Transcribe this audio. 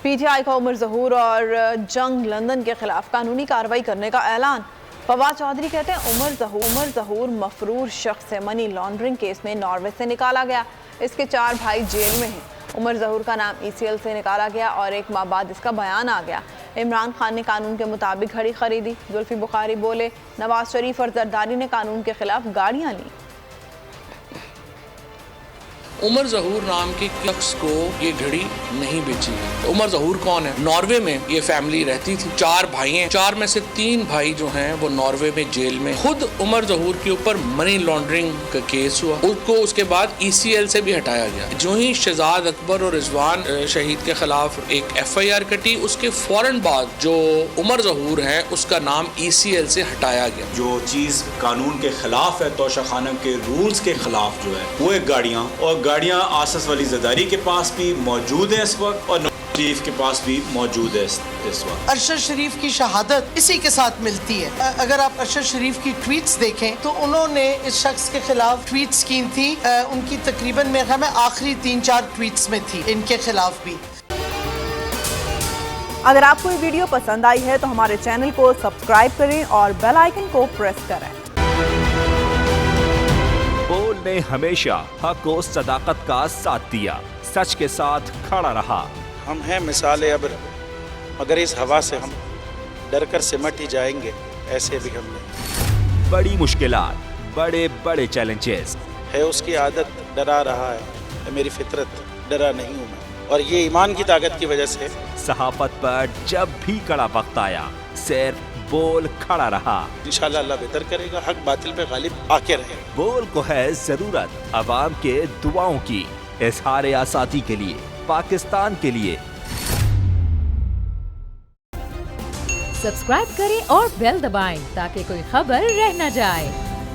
P T I کا عمر ظہور اور جنگ لندن کے خلاف قانونی کارروائی کرنے کا اعلان۔ فواد چودھری کہتے ہیں عمر ظہور مفرور شخص ہے، منی لانڈرنگ کیس میں ناروے سے نکالا گیا، اس کے 4 بھائی جیل میں ہیں۔ عمر ظہور کا نام ECL سے نکالا گیا اور 1 ماہ بعد اس کا بیان آ گیا۔ عمران خان نے قانون کے مطابق گھڑی خریدی، زلفی بخاری بولے نواز شریف اور زرداری نے قانون کے خلاف گاڑیاں لیں۔ عمر ظہور نام کے شخص کو یہ گھڑی نہیں بیچی ہے۔ عمر ظہور کون ہے؟ ناروے میں یہ فیملی رہتی تھی، 4 بھائی ہیں، 4 میں سے 3 بھائی جو ہیں وہ ناروے میں جیل میں۔ خود عمر ظہور کے اوپر منی لانڈرنگ کا کیس ہوا، اس کو اس کے بعد ECL سے بھی ہٹایا گیا۔ جو ہی شہزاد اکبر اور رضوان شہید کے خلاف ایک FIR کٹی، اس کے فوراً بعد جو عمر ظہور ہے اس کا نام ECL سے ہٹایا گیا۔ جو چیز قانون کے خلاف ہے، توشہ خانہ کے رولز کے خلاف جو ہے وہ ایک گاڑیاں آصف علی زرداری کے پاس بھی موجود ہیں اس وقت، اور نواز شریف کے پاس بھی موجود ہے اس وقت۔ ارشد شریف کی شہادت اسی کے ساتھ ملتی ہے۔ اگر آپ ارشد شریف کی ٹویٹس دیکھیں تو انہوں نے اس شخص کے خلاف ٹویٹس کی تھی، ان کی تقریباً میرے خیال میں آخری 3-4 ٹویٹس میں تھی ان کے خلاف بھی۔ اگر آپ کو یہ ویڈیو پسند آئی ہے تو ہمارے چینل کو سبسکرائب کریں اور بیل آئیکن کو پریس کریں۔ بول نے ہمیشہ حق و صداقت کا ساتھ دیا، سچ کے ساتھ کھڑا رہا۔ ہم ہیں مثال ابر، مگر اس ہوا سے ہم ڈر کر سمٹ ہی جائیں گے، ایسے بھی ہم نے۔ بڑی مشکلات، بڑے بڑے چیلنجز ہے اس کی عادت ڈرا رہا ہے، میری فطرت ڈرا نہیں ہوں میں، اور یہ ایمان کی طاقت کی وجہ سے۔ صحافت پر جب بھی کڑا وقت آیا صرف بول کھڑا رہا۔ انشاءاللہ اللہ بہتر کرے گا، حق باطل پہ غالب آ کے رہے گا۔ بول کو ہے ضرورت عوام کے دعاؤں کی، اظہار آزادی کے لیے، پاکستان کے لیے۔ سبسکرائب کریں اور بیل دبائیں تاکہ کوئی خبر رہ نہ جائے۔